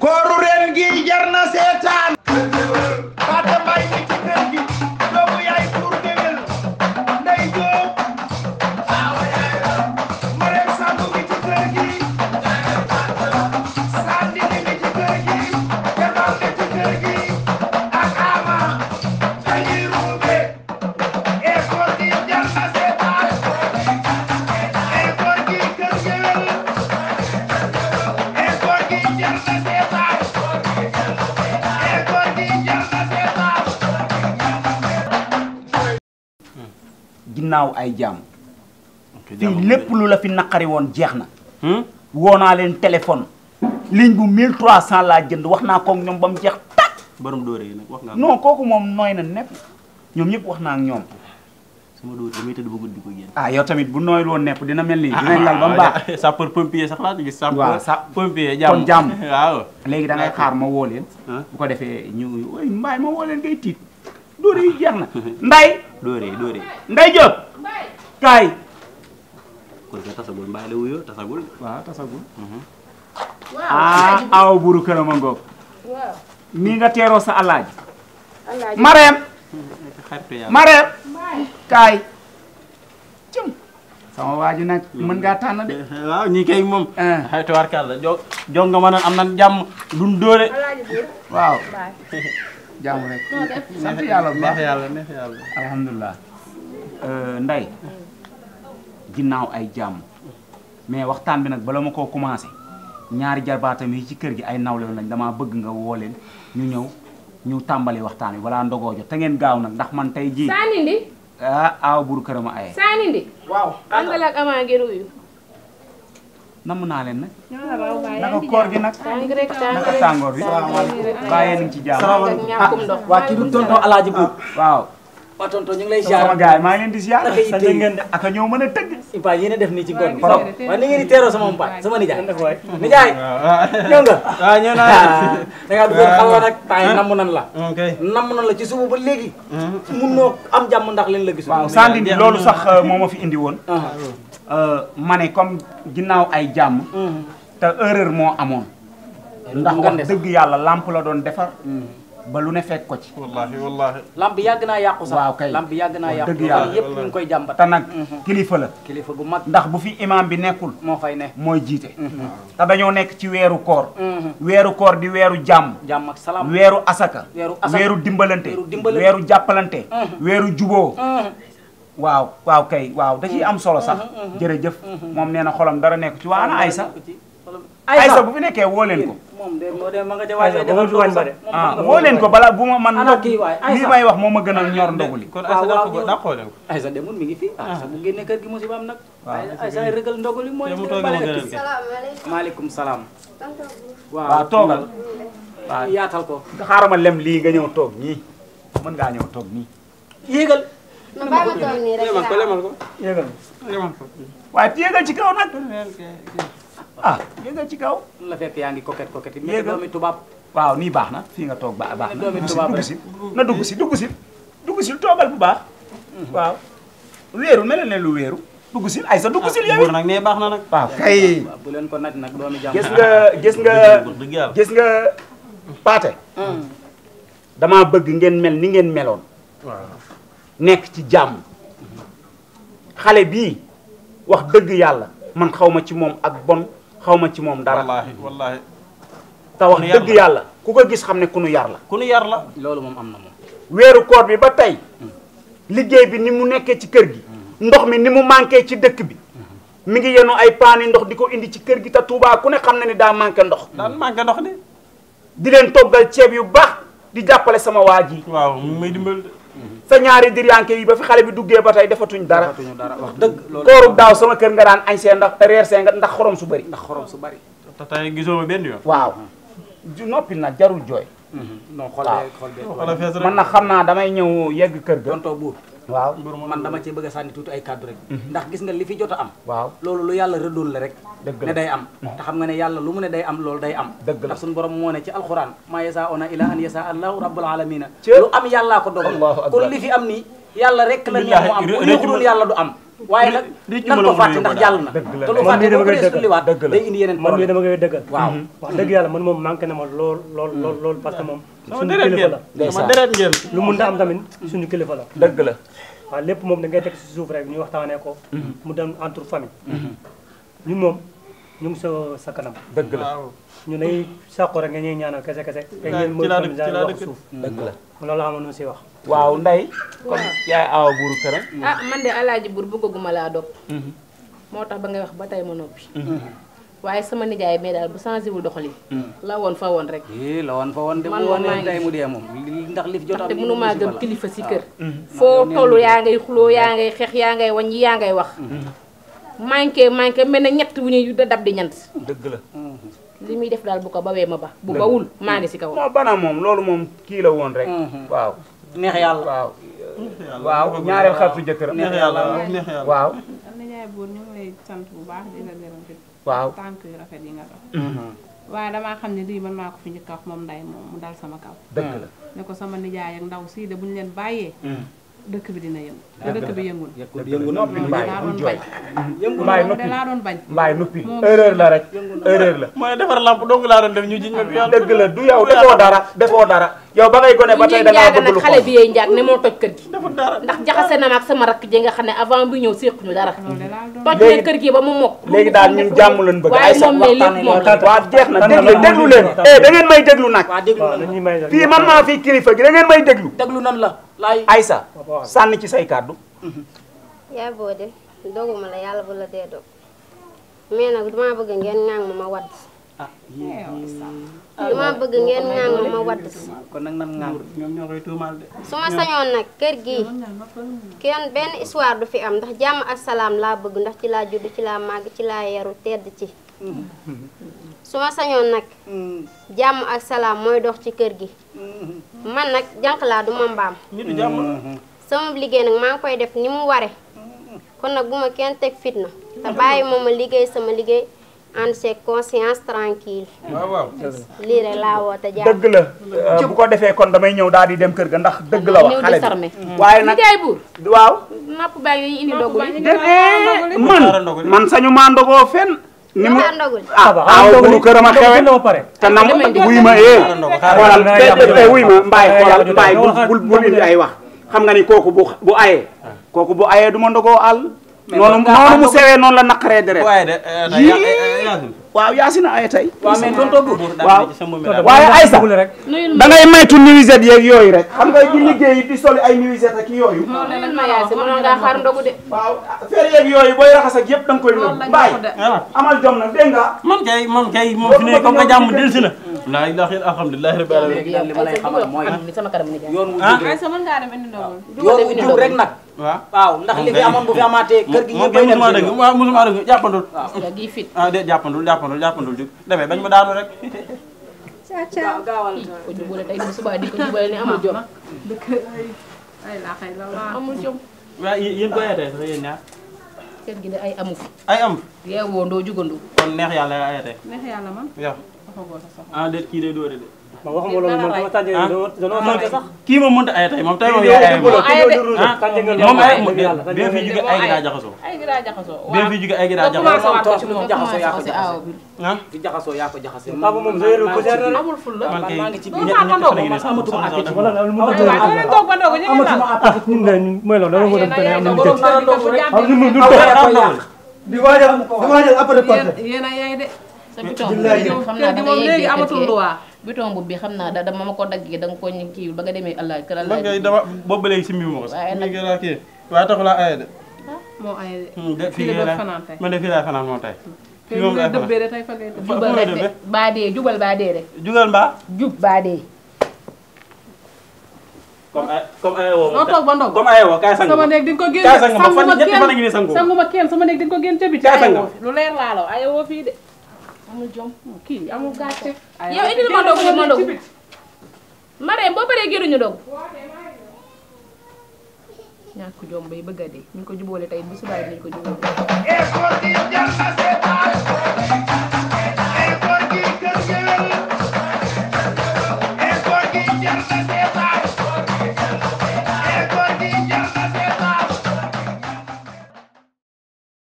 kooru ren gi jar na seetaan Fatou Mbaye mi ci kër gi doomu yaay pour géwél Ndey Jóob Marème Samb mi ci kër gi Sandini mi ci kër gi Jamal mi ci kër gi ak Ama dañuy ruube e koor gi jar na seetaan e koor gi kër géwél e koor gi jar na seetaan e koor gi jar na seetaan ginnaaw ay jaam fii lépp lu la fi naqari woon jeex na woo naa leen téléphone ligne bu 1300 laa jënd wax naa koog ñoom ba mu jeex tàkk borom dóore yi nag wax nga non kooku moom nooy na nepp ñoom ñëpp wax naa ak ñoom sama dóor damay tëdd ba guddi ko génn ah yow tamit bu nooyul woon nepp dina mel nii dinañ lal ba mu baax sapeur pompier sax laa gis waaw sapeur pompier kon jàmm waaw léegi da ngay xaar ma woo leen bu ko defee ñu oy mbaay ma woo leen ngay tiit dóore yi jeex na nday dóore nday Jóob kaay kon ka tasagul mbaay la wuyoo tasagul waaw tasagul ah aw buru këram a ngoog nii nga teeroo sa alaaji Marème Marème kaay cëm sama waa ji nag mën ngaa tànn de waaw ñi kay moom xay tubaarkàlla jog nga mën a am na jàmm duñ dóore waaw jàmm rek sant yàlla bu baax neex yàlla alhamdulilah nday ginnaaw ay jàmm mais waxtaan bi nag bala ma koo commencé ñaari jarbaatam yi ci kër gi ay nawle lañ damaa bëgg nga woo leen ñu ñëw ñu tàmbali waxtaan bi balaa ndogoo jot te ngeen gaaw nag ndax man tey jii Sanindi ah aaw buru kërama aye Sanindi waaw àndal ak Ama ngeen uyu namm naa leen nag waaw naka koor gi nag naka tàngoor bi bàyyee nañ ci jàmm ñàkkum ndox waa kii du tonton Alaaji Buur waaw waa tonton ñu ngi lay ziar sama gars yi maa ngi leen di ziar naka yi tey ngeen aka ñëw mën a tëgg Ipa yéen a def nii ci ngoon bi Trop. waaye ni ngeen di teeroo sama mpaay sama nijaay nijaay ñëw nga waaw ñëw naa da ngaa duggoon xalwa nag temps yi namm nan la ok namm nan la ci suba ba léegi munoo am jàmm ndax leen la gis waaw Sandini loolu sax moo ma fi indi woon ma ne comme ginnaaw ay jàmm te erreur moo amoon ndax wax dëgg yàlla lamp la doon defar ba lu ne fekk ko ci wallahi lamp bi yàgg naa yàqu sax waaw kay lamp bi yàgg naa yàqu dëgg yàlla yëpp ñu ngi koy jàmbat te nag kilifa la kilifa gu mag ndax bu fi imam bi nekkul moo fay ne mooy jiite te dañoo nekk ci weeru koor weeru koor di weeru jàmm jàmm ak salaam weeru asaka weeru asaka weeru dimbalante weeru dimbalante weeru jàppalante weeru juboo waaw waaw kay waaw da ciy am solo sax jërëjëf moom nee na xolam dara nekk ci waa ana Aysa Aysa bu fi nekkee woo leen ko moom de moo de ma nga ca waay defal tooñ ba de ah woo leen ko bala bu ma man ana kii waay Aysa lii may wax moo ma gënal ñor ndogu li kon Aysa daa xool leen ko Aysa demul mi ngi fi Aysa bu génnee kër gi musiba am nag Aysa ay rëgal ndogu li mooy maaleykum salaam waaw toogal waaw yaatal ko xaaral ma lem lii nga ñëw toog nii mën ngaa ñëw toog nii yéegal ma bàyyi ma toog nii rek lemal ko yéegal waaye yéegal ci kaw nag ah yéegal ci kaw la fekk yaa ngi coquette coquette yi Yéegal. doomi tubaab waaw nii baax na fii nga toog baax na doomi dugg si tubaab dugg rek. si na dugg si toogal bu baax waaw wéeru mel ne lu wéeru dugg si ay sa dugg si yow buur nag nee baax na nag waaw kay bu leen ko naj nag doomi jàmm gis nga gis nga paate damaa bëgg ngeen mel ni ngeen meloon nekk ci jàmm xale bii wax dëgg yàlla man xaw ma ci moom ak bon xaw ma ci moom dara wallahi te wax dëgg yàlla ku ko gis xam ne ku nu yar la ku nu yar la loolu moom am na moom weeru koor bi ba tey liggéey bi ni mu nekkee ci kër gi ndox mi ni mu manqué ci dëkk bi mi ngi yenu ay paani ndox di ko indi ci kër gi te Touba ku ne xam na ni daa manqué ndox daan manqué ndox de di leen toggal ceeb yu baax di jàppale sama waa ji waaw may dimbal de sa ñaari diryanke yi ba fi xale bi duggee ba tey defatuñ dara defatuñu dara wax dëgg loolu kooru daaw sama kër nga daan añ see ndax reer see nga ndax xorom su bëri ndax xorom su bari te tey gisoo ma benn yoon waaw noppi na jarul jooy non xool waaw. bee xool bee wala fees rek man nag xam naa damay ñëw yegg kër ga tontoo buur waaw man dama cee bëgg a sànni tuuti ay kàddu rek ndax gis nga li fi jot a am waaw loolu lu yàlla rëddoon la rek dëgg la ne day am te xam nga ne yàlla lu mu ne day am loolu day am dëgg la ndax suñu borom moo ne ci alxuraan maa yasa ona ila an yasa allahu rabbul alamina Cë- lu am yàllaa ko dogal Allahu akbar. kon li fi am nii yàlla rek la neex mu am bu neexuloon yàlla du am waaye nag nan ko fàtte ndax jàll na te lu fàtte boo ko dee sulliwaat day indi yeneen man mii dama koy dëggal waaw wax dëgg yàlla man moom manqué na ma lool parce que moom suñu deret kilifa ngeen la sama deret ngeen lu mun da am tamit suñu kilifa la dëgg la waaw lépp moom da ngay teg si suuf rek ñu waxtaanee ko mu dem entre famille ñun moom ñu ngi sa kanam dëgg la ñu lay sàqu rek nga ñuy ñaanal kese te ngeen mooy famille daal wax suuf dëgg la loolu la amoon si wax waaw Ndeye comme yaay aawa buuru këram ah man de alaaji buur bëgguma laa dog moo tax ba ngay wax ba tey ma noppi waaye sama nijaay mais daal bu changé wul doxali la woon fa woon rek la woon fa woon de man bu moom woon tey mu dee moom ndax li fi jot te mënumaa gëm kilifa si kër foo tollu yaa ngay xuloo yaa ngay xeex yaa ngay wañ yaa ngay wax manqué mel na ñett wu ñuy dab di ñant dëgg la li muy def daal bu ko bawee ma ba bu bawul maa ngi si kaw non bana moom loolu moom kii la woon rek waaw neex yàlla waaw waaw ñaareel xaritu jëkkëram neex yàlla neex yàlla waaw nijaay buur ñu ngi lay sant bu baax di la gërëm ci waaw tànk yu rafet yi nga dox waaye damaa xam ne lii man maa ko fi njëkk a wax moom Ndeye moom mu dal sama kaw dëgg la ne ko sama nijaay ak ndaw sii de bu ñu leen bàyyee dëkk bi dina yëngu te dëkk bi yëngul yëngu noppi mbaay laa bul doon jooy bañ mbaay de noppi laa doon bañ mbaay noppi erreur la rek erreur la mooy defar lamp dong laa doon def ñu jiñ ma fi yàlla dëgg la du yow defoo dara yow ba ngay gone ba tey da ngaa bëgg lu xale bi yee njaag ne moo toj kër gi defar dara ndax jaxase na ma ak sama rakk ji nga xam ne avant bi ñëw séquñu dara loolu de laa doon toj ne kër gi ba mu mokk léegi daal ñun jàmm lañ bëgg waaye moom ne lépp moom waaw jeex na déglu leen da ngeen may déglu nag waa déglu nan dañuy may fii man maa fi kilifa gi da ngeen may déglu déglu nan la laay Aïssa sànni ci say kàddu yaa boo de doguma la yàlla bu la dee dog mais nag dama bëgg ngeen ŋaang ma wadd dama bëgg ngeen ŋaang ma wadd kon nag nan nga ñoom ñoo koy tuumaal de su ma sañoon nag kër gi kenn benn histoire du fi am ndax jàmm ak salaam laa bëgg ndax ci laa judd ci laa màgg ci laa yaru tedd ci su ma sañoon nag jàmm ak salaam mooy dox ci kër gi man nag jànq laa du ma mbaam nit du jàmm sama liggéey nag maa ngi koy def ni mu ware kon nag bu ma kenn teg fitna te bàyyi ma ma liggéey sama liggéey ànd c'est conscience tranquille waaw waaw lii rek laa woote jàmm dëgg la bu ko defee kon damay ñëw daal di dem kër ga ndax dëgg la wax ñëw xale di sarme bi waaye nag nijaay buur waaw napp bàyyi yooyu indi ndogu li man sañu maa ndogoo fenn ni mu laa ndogul aw bu këram a xewe te nam wuy ma xoolal wuy ma mbaay xoolal mbaay bul indi ay wax xam nga ni kooku bu ayee du ma ndogoo àll noonu mu sewee noonu la naqaree deret waaw Yacine aye tey waaw mais tonton Buur waaw waaye Aïssa da ngay maytu nuisette yeeg yooyu rek xam nga di liggéey di soli ay nuisette ak yooyu nuyul ma yaay si mënoon ngaa xaar ndogu de waaw fer yeeg yooyu booy raxas ak yëpp da nga koy nëbb mbaay amal jom nag dégg nga man kay moom fi ne comme que jàmm delsi na laa ilaaha illa alhamdulillahi rabbil alamin léegi daal li ma lay xamal mooy sama kanam nijaay yoon wu ay sa mën ngaa dem indi ndogul yoon wu jub rek nag waaw ndax li fi amoon bu fi amaatee kër gi ñëpp ay dem musuma dëgg waaw musuma dëgg jàppandul yaa gi fit de jàppandul jug demee bañ ma daanu rek gaawal ko jubale tey bu subaa di ko jubale ne amul jom dëkk ay laa xay la waa amul jom waaw yéen ko ayatee sax yéen ñaar kër gi de ay amu fi ay am yeewoo ndoo jugandoo kon neex yàlla ayatee neex yàlla man yow waxagoo sa soxla déet kii day dóore de ma waxuma loolu man dama tànjee danoo tànjee sax kii moom mënut a ayatee moom tey moom yaay ay moom ay bee fi jóge ay gi daa jaxasoo ay gi daa jaxasoo bee fi jóge ay gi daa commencé jaxasoo waat ci moom jaxasoo yaa ko si aaw bi fi jaxasoo yaa ko jaxase papa moom zéro ko jar na amul ful la man kay maa ngi ci ñett biir fan a ngi ne sax amatuma appétit wala lu mu waaw ngeen toog ba ndogu ñu ngi laal appétit ñun de mooy loolu dama ko dem tane am na borom nara ndogu rek am ñu ñu aw ko yaa ko yàq di waajal après porte yéen a yaay de sa biton bu bi xam naa kër da gi nga moom léegi yeggee amatul kër luwaa biton bu bi xam naa dama ma ko daggee da nga ko ñu kii ba nga demee allah kër allah man kay dama boobu ba léegi si mbiru ma ko sax waaye nag mi ngi laa kii waaye taxu laa aye de moo ay de fii la bëgg fanaan tey man de fii laay fanaan moom tey fii moom lay dëbbee de tey fa ngay dëbb jubal rek de baa dee jubal baa dee rek jugal mbaa jub baa dee comme ay woo noo toog ba ndogu comme ay woo kaay sang sama néeg di nga ko génn kaay sang ma fan ñetti fan a ngi ne sangoo sanguma kenn sama néeg di nga ko génn ca biti Kaay sang ayewoo fi lu leer laa la wax ayewoo fii de amul jom kii amul gàcce yow indil ma ndogu ma ndogu Marème boo paree géruñu ndogu ñàkk jom bay bëgg a dee ñu ko jubóole tey bu subaa dinañ ko jubóole